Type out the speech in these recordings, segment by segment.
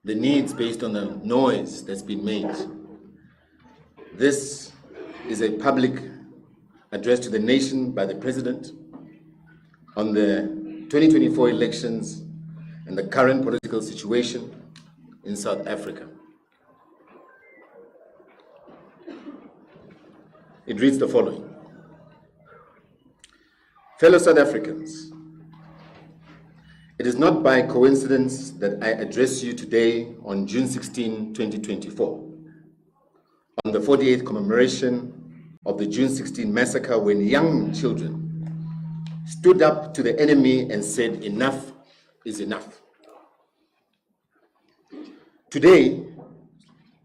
the needs based on the noise that's been made. This is a public address to the nation by the President on the 2024 elections and the current political situation in South Africa. It reads the following. Fellow South Africans, it is not by coincidence that I address you today on June 16, 2024, on the 48th commemoration of the June 16 massacre, when young children stood up to the enemy and said, enough is enough. Today,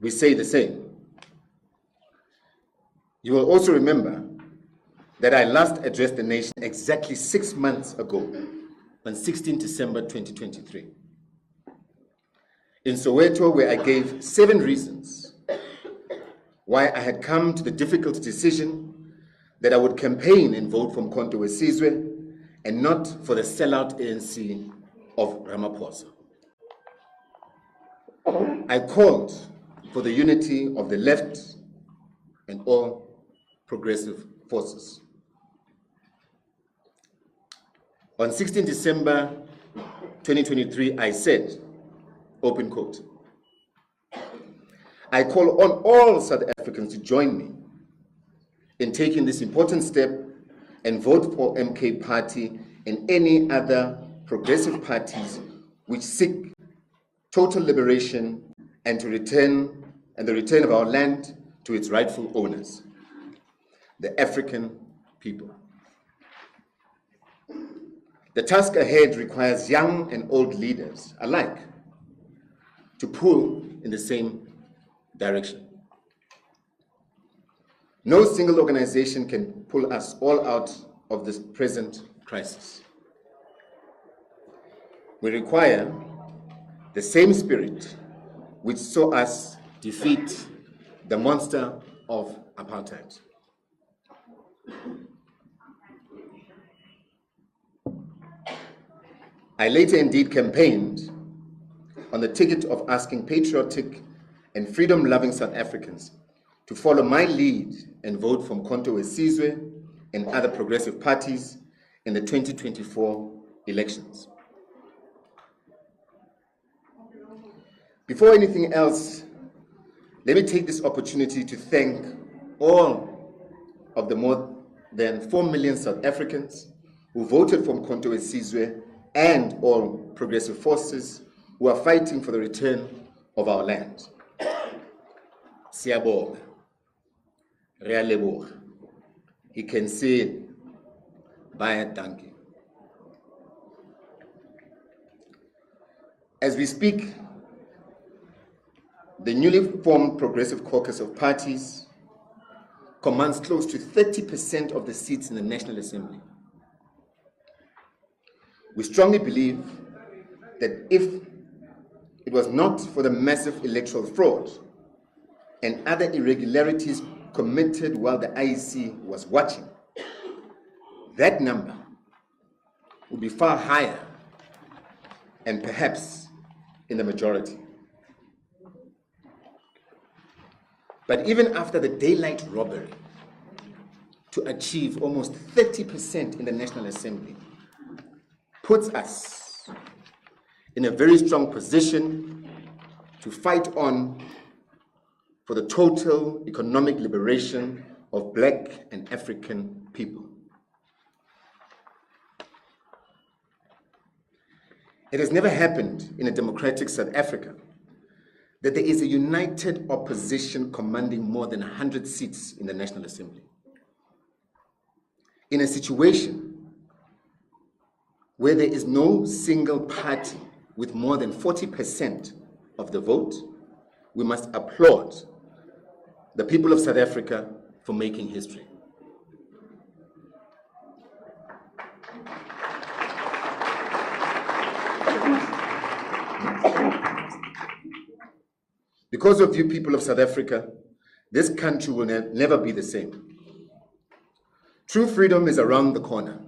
we say the same. You will also remember that I last addressed the nation exactly 6 months ago, on 16 December 2023, in Soweto, where I gave 7 reasons why I had come to the difficult decision that I would campaign and vote for Mkhonto weSizwe and not for the sellout ANC of Ramaphosa. I called for the unity of the left and all progressive forces. On 16 December 2023, I said, open quote, I call on all South Africans to join me in taking this important step and vote for MK Party and any other progressive parties which seek total liberation and the return of our land to its rightful owners, the African people. The task ahead requires young and old leaders alike to pull in the same direction. No single organization can pull us all out of this present crisis. We require the same spirit which saw us defeat the monster of apartheid. I later indeed campaigned on the ticket of asking patriotic and freedom-loving South Africans to follow my lead and vote for Mkhonto weSizwe and other progressive parties in the 2024 elections. Before anything else, let me take this opportunity to thank all of the more than 4 million South Africans who voted for Mkhonto weSizwe and all progressive forces who are fighting for the return of our land. Siyabonga, Realeboga, he can say, Baya Danke. As we speak, the newly formed Progressive Caucus of Parties commands close to 30% of the seats in the National Assembly. We strongly believe that if it was not for the massive electoral fraud and other irregularities committed while the IEC was watching, that number would be far higher and perhaps in the majority. But even after the daylight robbery, to achieve almost 30% in the National Assembly puts us in a very strong position to fight on for the total economic liberation of Black and African people. It has never happened in a democratic South Africa that there is a united opposition commanding more than 100 seats in the National Assembly. In a situation where there is no single party with more than 40% of the vote, we must applaud the people of South Africa for making history. Because of you people of South Africa, this country will never be the same. True freedom is around the corner.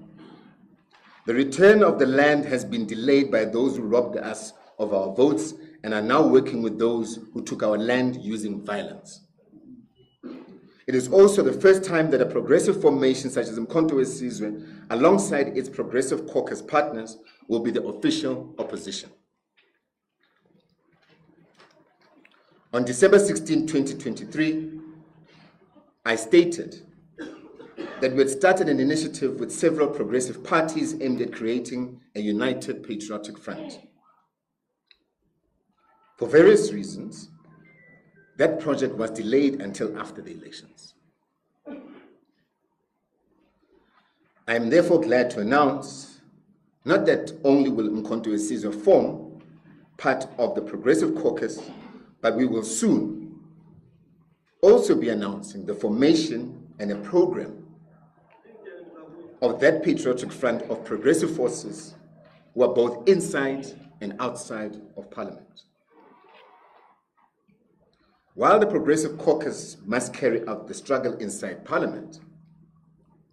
The return of the land has been delayed by those who robbed us of our votes and are now working with those who took our land using violence. It is also the first time that a progressive formation such as Umkhonto weSizwe, alongside its progressive caucus partners, will be the official opposition. On December 16, 2023, I stated that we had started an initiative with several progressive parties aimed at creating a united patriotic front. For various reasons, that project was delayed until after the elections. I am therefore glad to announce not that only will Umkhonto weSizwe form part of the Progressive Caucus, but we will soon also be announcing the formation and a program of that patriotic front of progressive forces who are both inside and outside of Parliament. While the Progressive Caucus must carry out the struggle inside Parliament,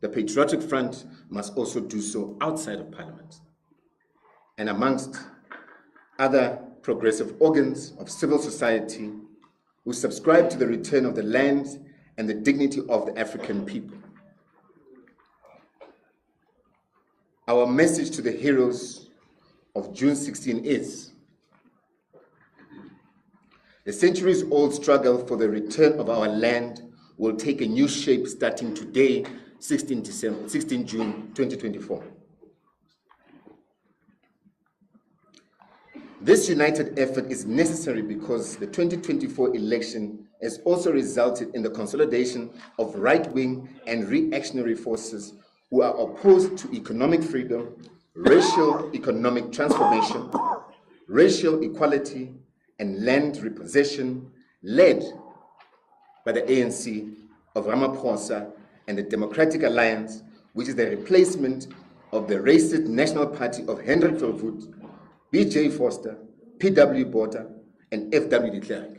the Patriotic Front must also do so outside of Parliament, and amongst other progressive organs of civil society who subscribe to the return of the land and the dignity of the African people. Our message to the heroes of June 16 is: the centuries-old struggle for the return of our land will take a new shape starting today, 16 June 2024. This united effort is necessary because the 2024 election has also resulted in the consolidation of right-wing and reactionary forces who are opposed to economic freedom, racial economic transformation, racial equality, and land repossession, led by the ANC of Ramaphosa and the Democratic Alliance, which is the replacement of the racist National Party of Hendrik Verwoerd, B.J. Vorster, P.W. Botha, and F.W. de Klerk.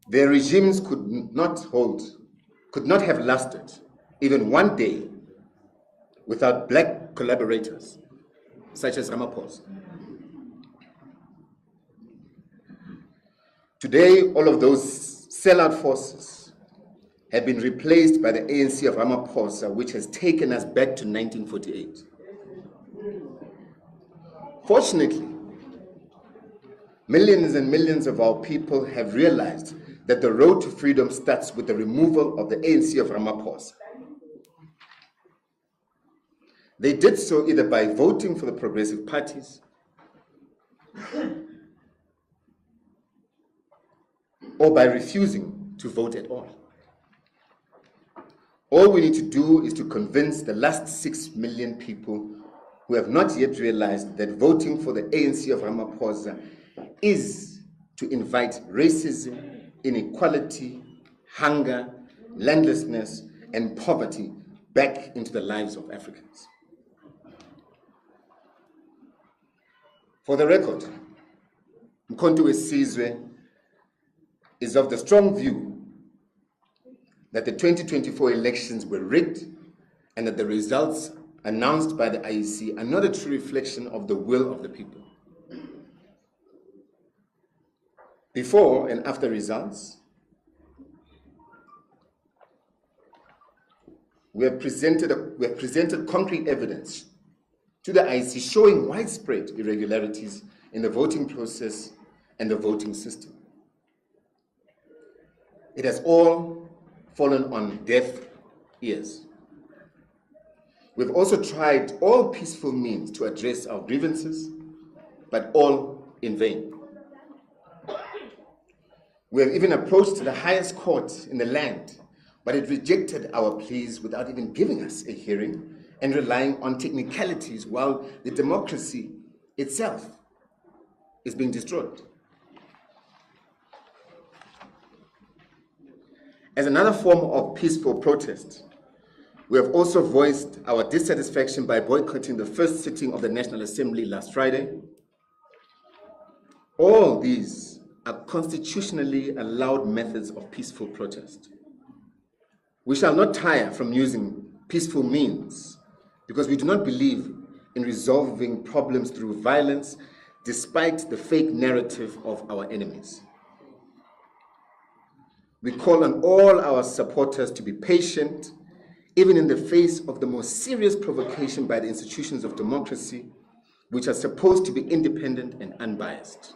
Their regimes could not have lasted even one day without black collaborators, such as Ramaphosa. Today, all of those sellout forces have been replaced by the ANC of Ramaphosa, which has taken us back to 1948. Fortunately, millions and millions of our people have realized that the road to freedom starts with the removal of the ANC of Ramaphosa. They did so either by voting for the progressive parties or by refusing to vote at all. All we need to do is to convince the last 6 million people who have not yet realized that voting for the ANC of Ramaphosa is to invite racism, inequality, hunger, landlessness, and poverty back into the lives of Africans. For the record, Umkhonto weSizwe is of the strong view that the 2024 elections were rigged and that the results announced by the IEC are not a true reflection of the will of the people. Before and after results, we have presented concrete evidence to the IEC showing widespread irregularities in the voting process and the voting system. It has all fallen on deaf ears. We've also tried all peaceful means to address our grievances, but all in vain. We have even approached the highest court in the land, but it rejected our pleas without even giving us a hearing and relying on technicalities while the democracy itself is being destroyed. As another form of peaceful protest, we have also voiced our dissatisfaction by boycotting the first sitting of the National Assembly last Friday. All these are constitutionally allowed methods of peaceful protest. We shall not tire from using peaceful means, because we do not believe in resolving problems through violence, despite the fake narrative of our enemies. We call on all our supporters to be patient, even in the face of the most serious provocation by the institutions of democracy, which are supposed to be independent and unbiased.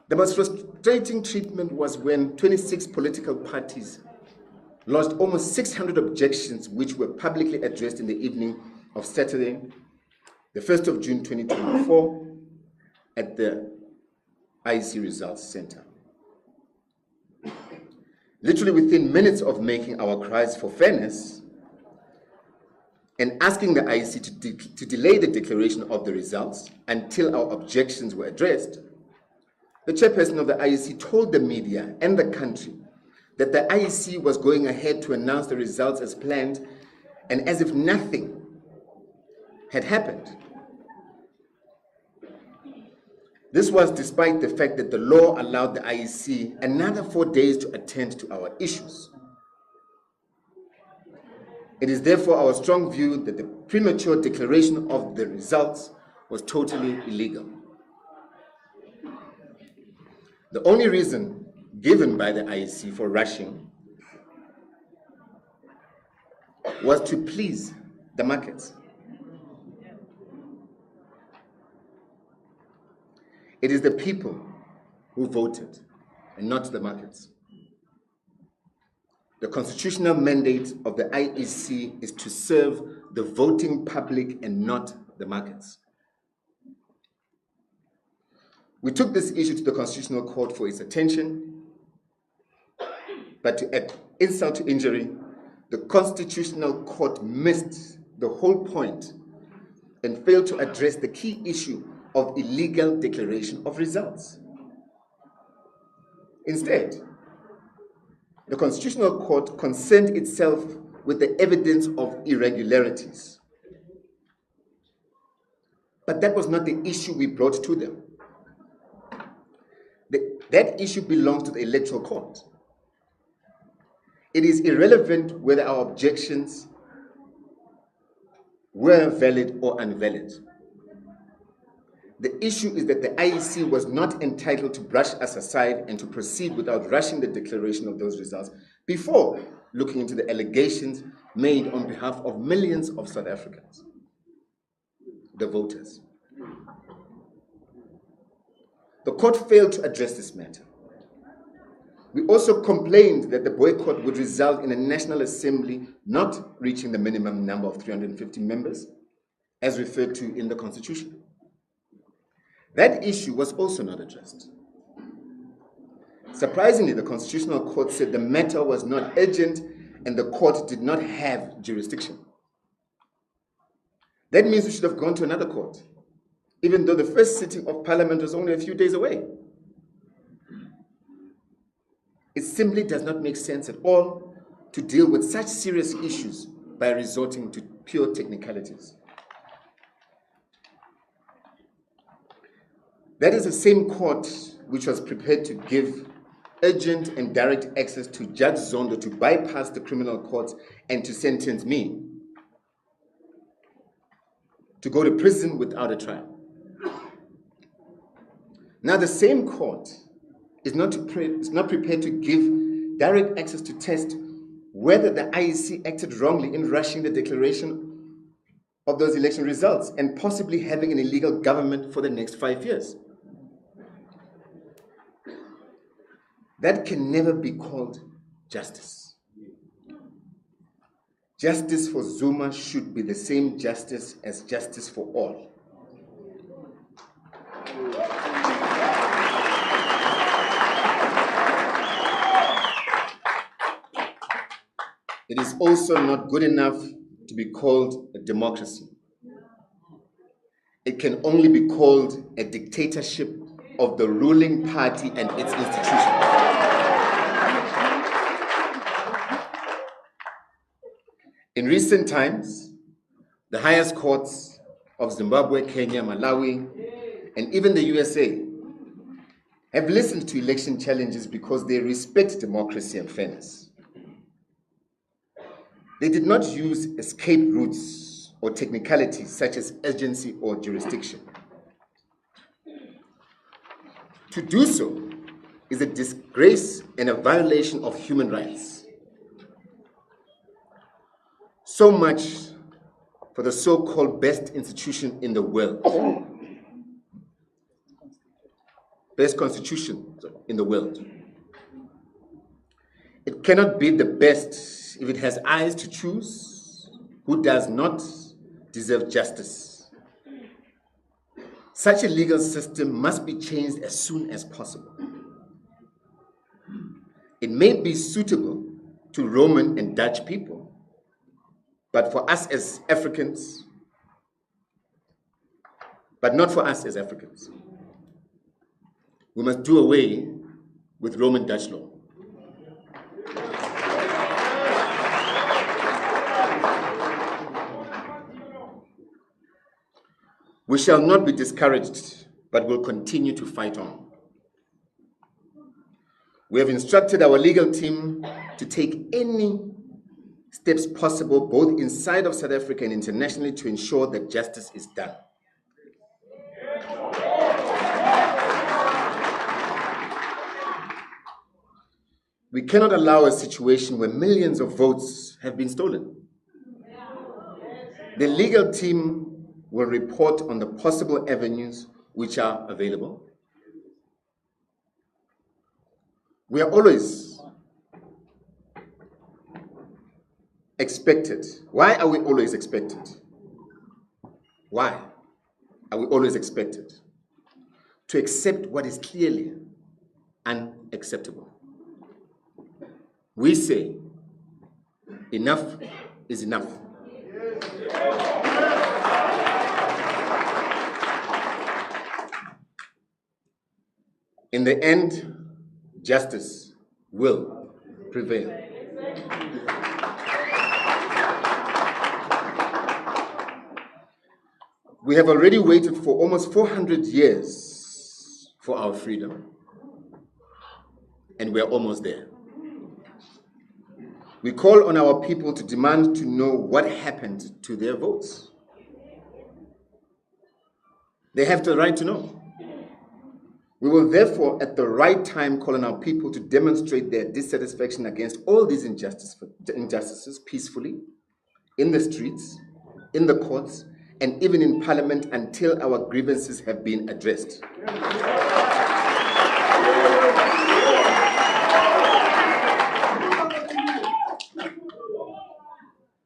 The most frustrating treatment was when 26 political parties lodged almost 600 objections, which were publicly addressed in the evening of Saturday, the 1st of June 2024, at the IEC Results Center. Literally within minutes of making our cries for fairness and asking the IEC to delay the declaration of the results until our objections were addressed, the chairperson of the IEC told the media and the country that the IEC was going ahead to announce the results as planned and as if nothing had happened. This was despite the fact that the law allowed the IEC another 4 days to attend to our issues. It is therefore our strong view that the premature declaration of the results was totally illegal. The only reason given by the IEC for rushing was to please the markets. It is the people who voted and not the markets. The constitutional mandate of the IEC is to serve the voting public and not the markets. We took this issue to the Constitutional Court for its attention, but to add insult to injury, the Constitutional Court missed the whole point and failed to address the key issue of illegal declaration of results. Instead, the Constitutional Court concerned itself with the evidence of irregularities. But that was not the issue we brought to them. That issue belongs to the Electoral Court. It is irrelevant whether our objections were valid or invalid. The issue is that the IEC was not entitled to brush us aside and to proceed without rushing the declaration of those results before looking into the allegations made on behalf of millions of South Africans, the voters. The court failed to address this matter. We also complained that the boycott would result in a National Assembly not reaching the minimum number of 350 members, as referred to in the Constitution. That issue was also not addressed. Surprisingly, the Constitutional Court said the matter was not urgent and the court did not have jurisdiction. That means we should have gone to another court, even though the first sitting of Parliament was only a few days away. It simply does not make sense at all to deal with such serious issues by resorting to pure technicalities. That is the same court which was prepared to give urgent and direct access to Judge Zondo to bypass the criminal courts and to sentence me to go to prison without a trial. Now, the same court is not prepared to give direct access to test whether the IEC acted wrongly in rushing the declaration of those election results and possibly having an illegal government for the next 5 years. That can never be called justice. Justice for Zuma should be the same justice as justice for all. It is also not good enough to be called a democracy. It can only be called a dictatorship of the ruling party and its institutions. In recent times, the highest courts of Zimbabwe, Kenya, Malawi, and even the USA have listened to election challenges because they respect democracy and fairness. They did not use escape routes or technicalities such as urgency or jurisdiction. To do so is a disgrace and a violation of human rights. So much for the so-called best institution in the world. Best constitution in the world. It cannot be the best if it has eyes to choose who does not deserve justice. Such a legal system must be changed as soon as possible. It may be suitable to Roman and Dutch people, but for us as Africans, but not for us as Africans. We must do away with Roman Dutch law. We shall not be discouraged, but will continue to fight on. We have instructed our legal team to take any steps possible, both inside of South Africa and internationally, to ensure that justice is done. We cannot allow a situation where millions of votes have been stolen. The legal team will report on the possible avenues which are available. We are always expected. Why are we always expected? Why are we always expected? To accept what is clearly unacceptable. We say, enough is enough. In the end, justice will prevail. We have already waited for almost 400 years for our freedom, and we are almost there. We call on our people to demand to know what happened to their votes. They have the right to know. We will therefore, at the right time, call on our people to demonstrate their dissatisfaction against all these injustices peacefully, in the streets, in the courts, and even in Parliament until our grievances have been addressed.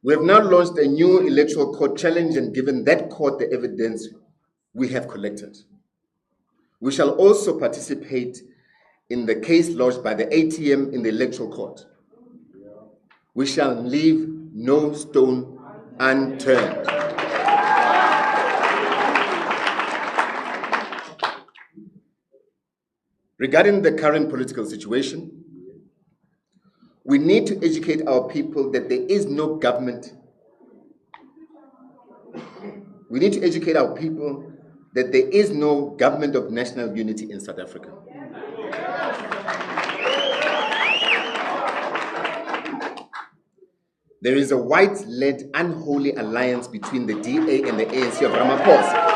We have now launched a new electoral court challenge and given that court the evidence we have collected. We shall also participate in the case lodged by the ATM in the Electoral Court. We shall leave no stone unturned. Regarding the current political situation, we need to educate our people that there is no government. We need to educate our people that there is no government of national unity in South Africa. There is a white-led unholy alliance between the DA and the ANC of Ramaphosa.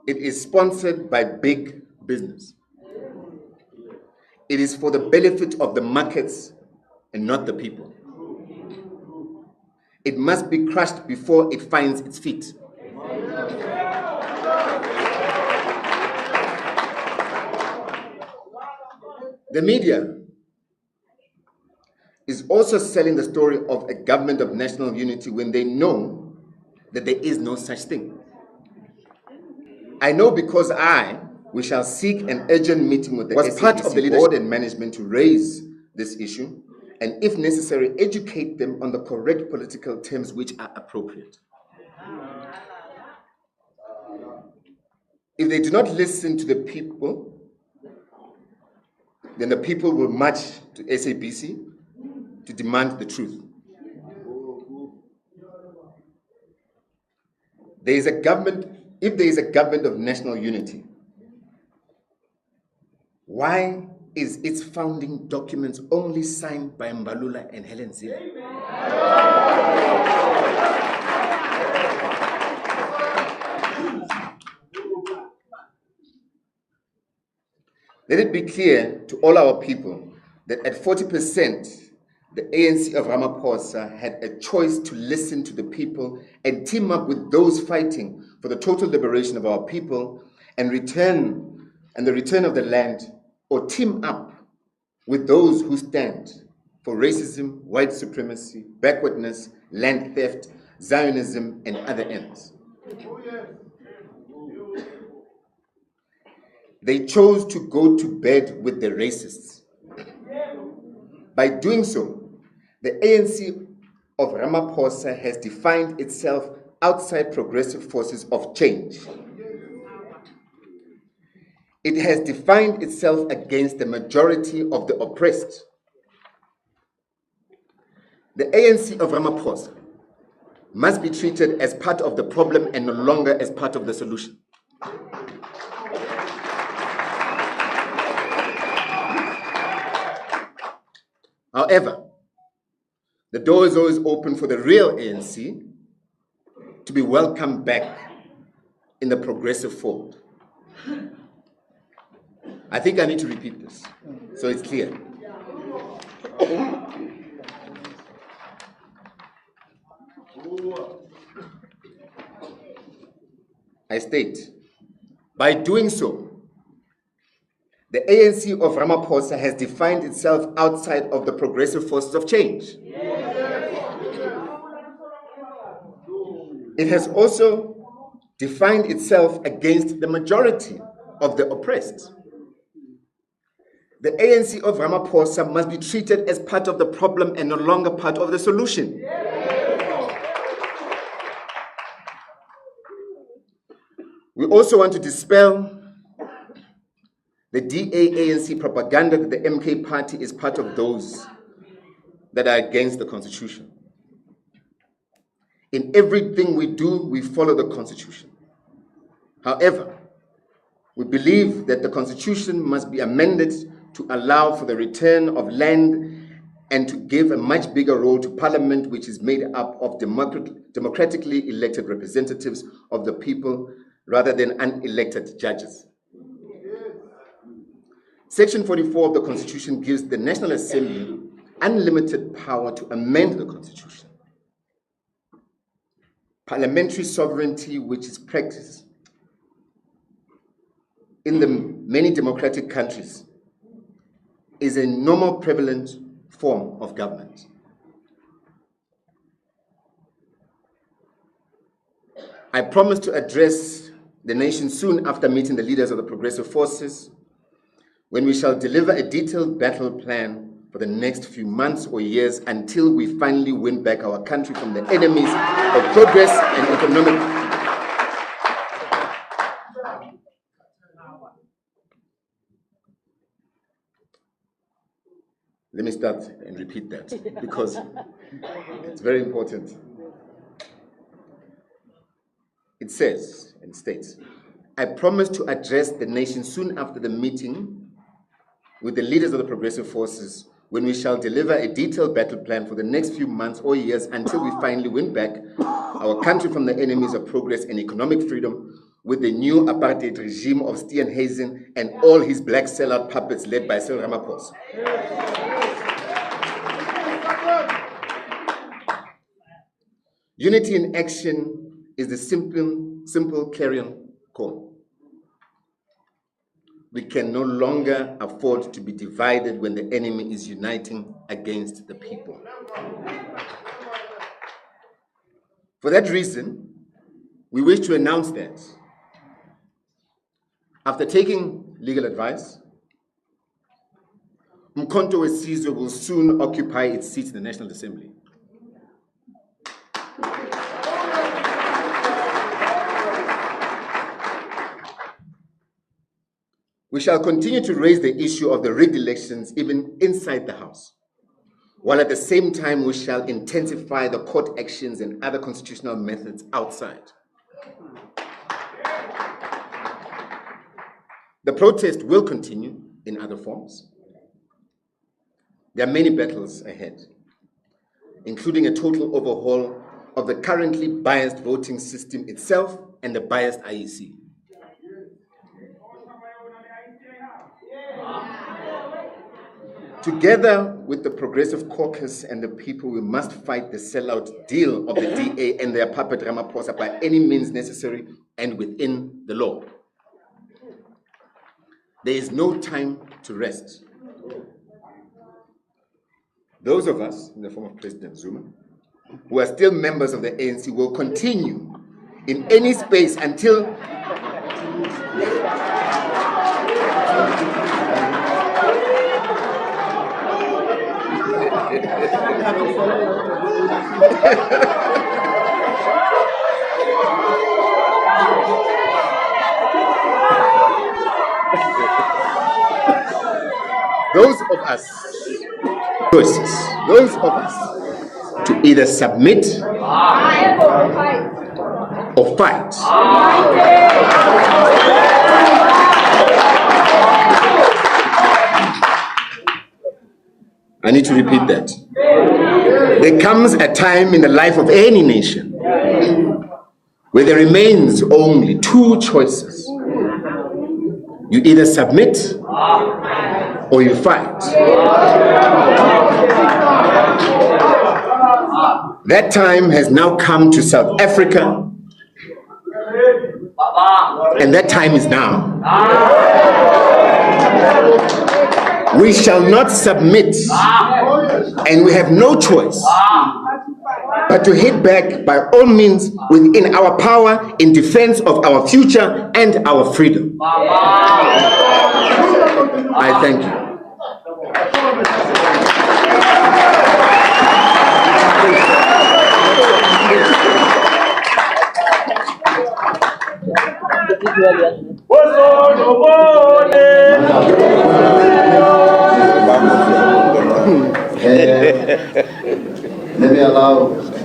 It is sponsored by big business. It is for the benefit of the markets and not the people. It must be crushed before it finds its feet. The media is also selling the story of a government of national unity when they know that there is no such thing. I know because we shall seek an urgent meeting with the SABC part of the leadership board and management to raise this issue, and if necessary, educate them on the correct political terms which are appropriate. If they do not listen to the people, then the people will march to SABC to demand the truth. There is a government, if there is a government of national unity, why is its founding documents only signed by Mbalula and Helen Zille? Let it be clear to all our people that at 40%, the ANC of Ramaphosa had a choice to listen to the people and team up with those fighting for the total liberation of our people and the return of the land, or team up with those who stand for racism, white supremacy, backwardness, land theft, Zionism, and other ends. They chose to go to bed with the racists. By doing so, the ANC of Ramaphosa has defined itself outside progressive forces of change. It has defined itself against the majority of the oppressed. The ANC of Ramaphosa must be treated as part of the problem and no longer as part of the solution. However, the door is always open for the real ANC to be welcomed back in the progressive fold. I think I need to repeat this so it's clear. I state, by doing so, the ANC of Ramaphosa has defined itself outside of the progressive forces of change. It has also defined itself against the majority of the oppressed. The ANC of Ramaphosa must be treated as part of the problem and no longer part of the solution. We also want to dispel the DA-ANC propaganda that the MK party is part of those that are against the Constitution. In everything we do, we follow the Constitution. However, we believe that the Constitution must be amended to allow for the return of land and to give a much bigger role to Parliament, which is made up of democratically elected representatives of the people rather than unelected judges. Section 44 of the Constitution gives the National Assembly unlimited power to amend the Constitution. Parliamentary sovereignty, which is practiced in the many democratic countries, is a normal prevalent form of government. I promise to address the nation soon after meeting the leaders of the progressive forces, when we shall deliver a detailed battle plan for the next few months or years until we finally win back our country from the enemies of progress and economic. Let me start and repeat that because it's very important. It says and states, I promise to address the nation soon after the meeting with the leaders of the progressive forces when we shall deliver a detailed battle plan for the next few months or years until we finally win back our country from the enemies of progress and economic freedom with the new apartheid regime of Steenhuisen and all his black sellout puppets led by Cyril Ramaphosa. Unity in action is the simple clarion call. We can no longer afford to be divided when the enemy is uniting against the people. For that reason, we wish to announce that after taking legal advice, Umkhonto weSizwe will soon occupy its seat in the National Assembly. We shall continue to raise the issue of the rigged elections even inside the House, while at the same time we shall intensify the court actions and other constitutional methods outside. The protest will continue in other forms, There are many battles ahead, including a total overhaul of the currently biased voting system itself and the biased IEC. Together with the Progressive Caucus and the people, we must fight the sellout deal of the DA and their puppet Ramaphosa by any means necessary and within the law. There is no time to rest. Those of us, in the form of President Zuma, who are still members of the ANC, will continue in any space until those of us to either submit or fight. I need to repeat that. There comes a time in the life of any nation where there remains only two choices. You either submit or you fight. That time has now come to South Africa, and that time is now. We shall not submit, and we have no choice but to hit back by all means within our power in defense of our future and our freedom. I thank you. Let me allow